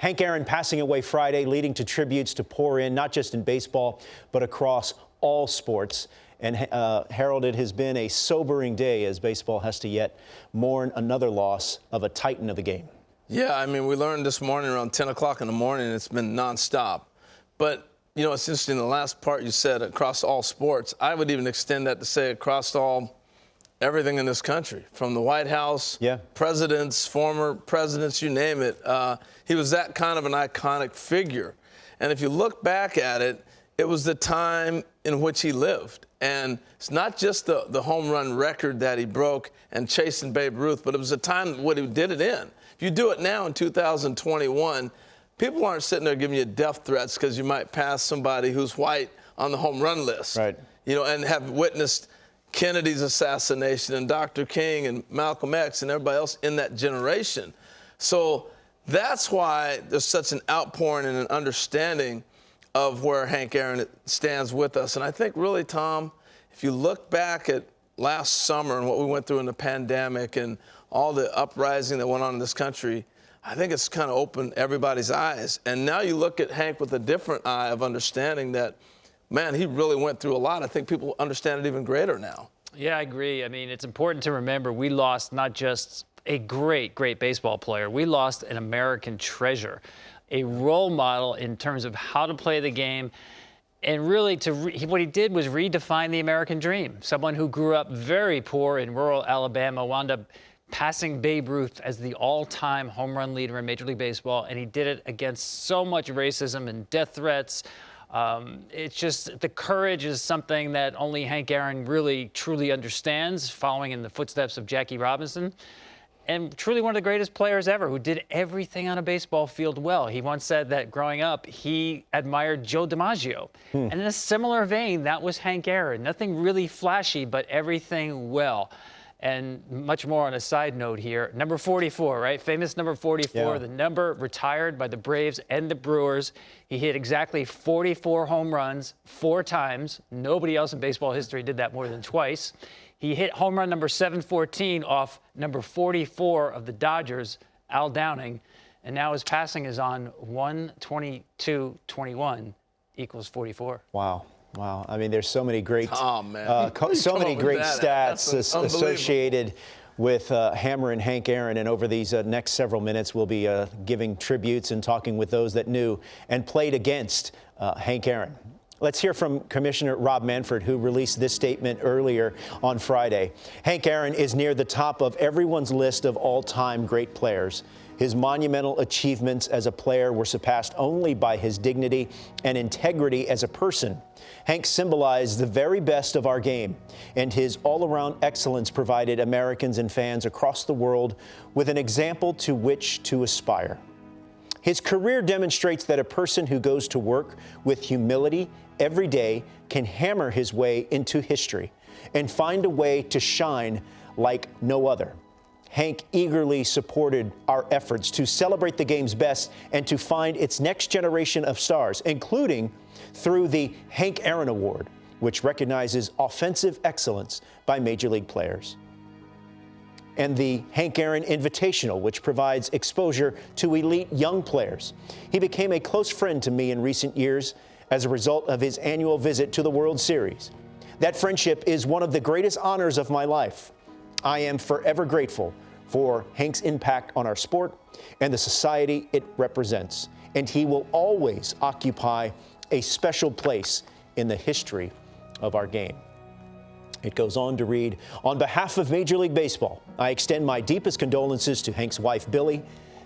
Hank Aaron passing away Friday, leading to tributes to pour in, not just in baseball, but across all sports. And Harold, it has been a sobering day as baseball has to yet mourn another loss of a titan of the game. Yeah, I mean, we learned this morning around 10 o'clock in the morning, and it's been nonstop. But, you know, it's interesting, the last part you said, across all sports, I would even extend that to say across everything in this country, from the White House, presidents, former presidents, you name it. He was that kind of an iconic figure. And if you look back at it, it was the time in which he lived. And it's not just the home run record that he broke and chasing Babe Ruth, but it was the time what he did it in. If you do it now in 2021, people aren't sitting there giving you death threats because you might pass somebody who's white on the home run list. Right. You know, and have witnessed Kennedy's assassination and Dr. King and Malcolm X and everybody else in that generation. So that's why there's such an outpouring and an understanding of where Hank Aaron stands with us. And I think really, Tom, if you look back at last summer and what we went through in the pandemic and all the uprising that went on in this country, I think it's kind of opened everybody's eyes. And now you look at Hank with a different eye of understanding that, man, he really went through a lot. I think people understand it even greater now. Yeah, I agree. I mean, it's important to remember we lost not just a great, great baseball player. We lost an American treasure, a role model in terms of how to play the game. And really, what he did was redefine the American dream. Someone who grew up very poor in rural Alabama wound up passing Babe Ruth as the all-time home run leader in Major League Baseball, and he did it against so much racism and death threats. It's just the courage is something that only Hank Aaron really, truly understands, following in the footsteps of Jackie Robinson. And truly one of the greatest players ever who did everything on a baseball field well. He once said that growing up, he admired Joe DiMaggio. And in a similar vein, that was Hank Aaron. Nothing really flashy, but everything well. And much more on a side note here. Number 44, right? Famous number 44, the number retired by the Braves and the Brewers. He hit exactly 44 home runs 4 times. Nobody else in baseball history did that more than twice. He hit home run number 714 off number 44 of the Dodgers, Al Downing. And now his passing is on 1/22/21 equals 44. Wow. Wow. I mean, there's so many great, so many great stats associated with Hammer and Hank Aaron. And over these next several minutes, we'll be giving tributes and talking with those that knew and played against Hank Aaron. Let's hear from Commissioner Rob Manfred, who released this statement earlier on Friday. Hank Aaron is near the top of everyone's list of all-time great players. His monumental achievements as a player were surpassed only by his dignity and integrity as a person. Hank symbolized the very best of our game, and his all-around excellence provided Americans and fans across the world with an example to which to aspire. His career demonstrates that a person who goes to work with humility every day can hammer his way into history and find a way to shine like no other. Hank eagerly supported our efforts to celebrate the game's best and to find its next generation of stars, including through the Hank Aaron Award, which recognizes offensive excellence by Major League players, and the Hank Aaron Invitational, which provides exposure to elite young players. He became a close friend to me in recent years as a result of his annual visit to the World Series. That friendship is one of the greatest honors of my life. I am forever grateful for Hank's impact on our sport and the society it represents, and he will always occupy a special place in the history of our game. It goes on to read, on behalf of Major League Baseball, I extend my deepest condolences to Hank's wife, Billy,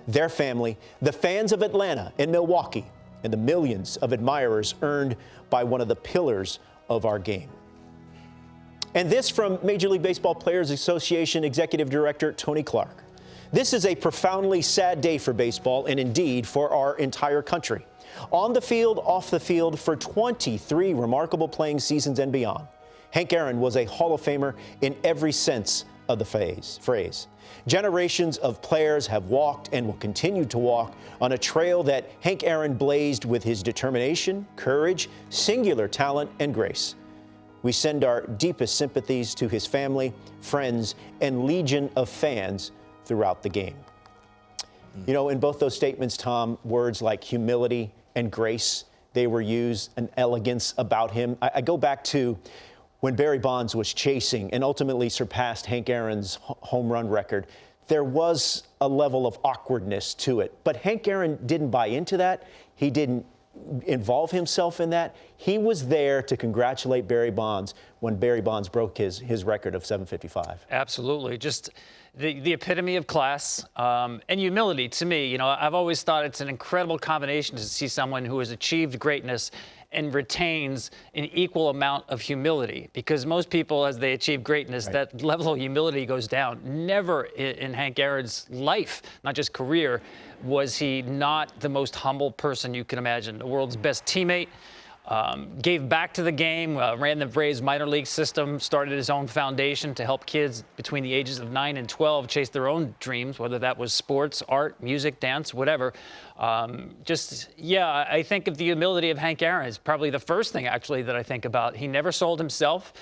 their family, the fans of Atlanta and Milwaukee, and the millions of admirers earned by one of the pillars of our game. And this from Major League Baseball Players Association Executive Director Tony Clark. This is a profoundly sad day for baseball and indeed for our entire country. On the field, off the field, for 23 remarkable playing seasons and beyond, Hank Aaron was a Hall of Famer in every sense of the phrase. Generations of players have walked and will continue to walk on a trail that Hank Aaron blazed with his determination, courage, singular talent, and grace. We send our deepest sympathies to his family, friends, and legion of fans throughout the game. You know, in both those statements, Tom, words like humility and grace, they were used, an elegance about him. I go back to when Barry Bonds was chasing and ultimately surpassed Hank Aaron's home run record. There was a level of awkwardness to it. But Hank Aaron didn't buy into that. He didn't involve himself in that. He was there to congratulate Barry Bonds when Barry Bonds broke his record of 755. Absolutely. Just the epitome of class and humility to me. You know, I've always thought it's an incredible combination to see someone who has achieved greatness and retains an equal amount of humility, because most people, as they achieve greatness, that level of humility goes down. Never in Hank Aaron's life, not just career, was he not the most humble person you can imagine. The world's best teammate, gave back to the game, ran the Braves minor league system, started his own foundation to help kids between the ages of 9 and 12 chase their own dreams, whether that was sports, art, music, dance, whatever. I think of the humility of Hank Aaron is probably the first thing, actually, that I think about. He never sold himself.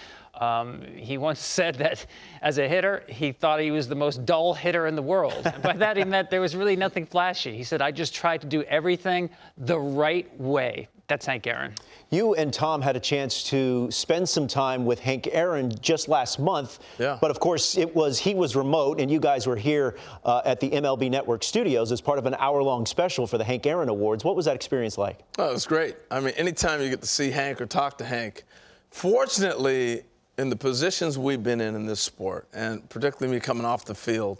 He once said that as a hitter, he thought he was the most dull hitter in the world. And by that, he meant there was really nothing flashy. He said, I just tried to do everything the right way. That's Hank Aaron. You and Tom had a chance to spend some time with Hank Aaron just last month. Yeah. But of course, he was remote, and you guys were here at the MLB Network studios as part of an hour-long special for the Hank Aaron Awards. What was that experience like? Oh, it was great. I mean, anytime you get to see Hank or talk to Hank, fortunately, in the positions we've been in this sport, and particularly me coming off the field,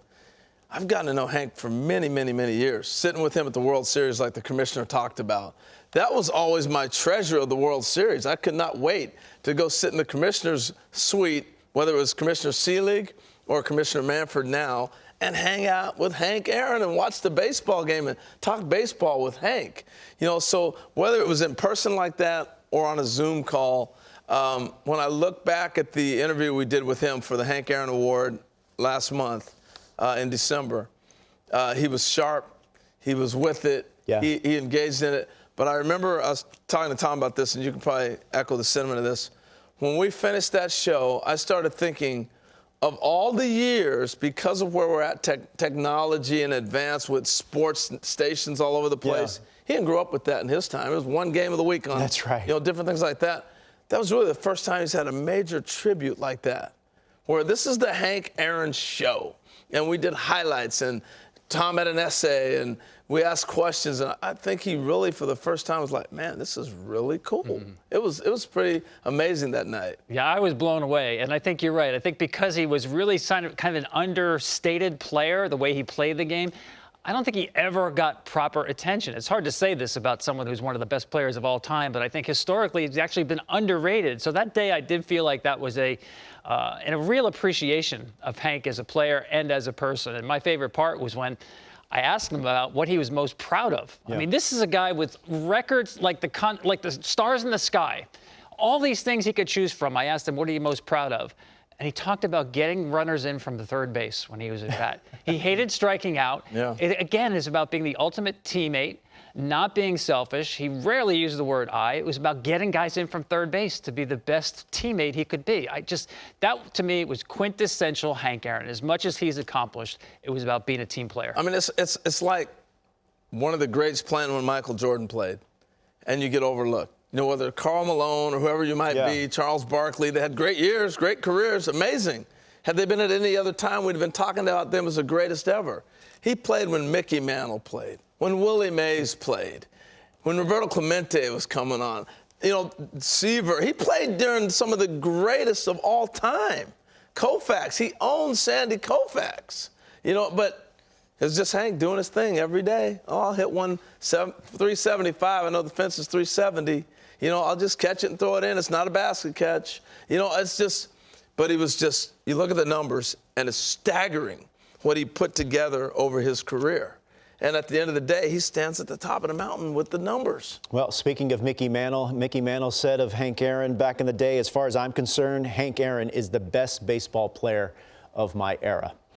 I've gotten to know Hank for many, many, many years. Sitting with him at the World Series like the commissioner talked about. That was always my treasure of the World Series. I could not wait to go sit in the commissioner's suite, whether it was Commissioner Seelig or Commissioner Manfred now, and hang out with Hank Aaron and watch the baseball game and talk baseball with Hank. You know, so whether it was in person like that or on a Zoom call, when I look back at the interview we did with him for the Hank Aaron Award last month in December, he was sharp. He was with it. Yeah. He engaged in it. But I remember I was talking to Tom about this, and you can probably echo the sentiment of this. When we finished that show, I started thinking of all the years, because of where we're at, technology and advance with sports stations all over the place. Yeah. He didn't grow up with that in his time. It was one game of the week on, that's right, you know, different things like that. That was really the first time he's had a major tribute like that, where this is the Hank Aaron show. And we did highlights, and Tom had an essay, and we asked questions, and I think he really, for the first time, was like, man, this is really cool. Mm-hmm. It was pretty amazing that night. Yeah, I was blown away, and I think you're right. I think because he was really kind of an understated player, the way he played the game, I don't think he ever got proper attention. It's hard to say this about someone who's one of the best players of all time, but I think historically he's actually been underrated. So that day I did feel like that was a real appreciation of Hank as a player and as a person. And my favorite part was when I asked him about what he was most proud of. Yeah. I mean, this is a guy with records like the stars in the sky. All these things he could choose from. I asked him, what are you most proud of? And he talked about getting runners in from the third base when he was at bat. He hated striking out. Yeah. It, again, is about being the ultimate teammate, not being selfish. He rarely used the word I. It was about getting guys in from third base to be the best teammate he could be. That, to me, was quintessential Hank Aaron. As much as he's accomplished, it was about being a team player. I mean, it's like one of the greats playing when Michael Jordan played, and you get overlooked. You know, whether Karl Malone or whoever you might be, Charles Barkley, they had great years, great careers, amazing. Had they been at any other time, we'd have been talking about them as the greatest ever. He played when Mickey Mantle played, when Willie Mays played, when Roberto Clemente was coming on. You know, Seaver, he played during some of the greatest of all time. Koufax, he owned Sandy Koufax. You know, but it's just Hank doing his thing every day. Oh, I'll hit 375. I know the fence is 370. You know, I'll just catch it and throw it in. It's not a basket catch. You know, it's just, but he was just, you look at the numbers, and it's staggering what he put together over his career. And at the end of the day, he stands at the top of the mountain with the numbers. Well, speaking of Mickey Mantle said of Hank Aaron back in the day, as far as I'm concerned, Hank Aaron is the best baseball player of my era.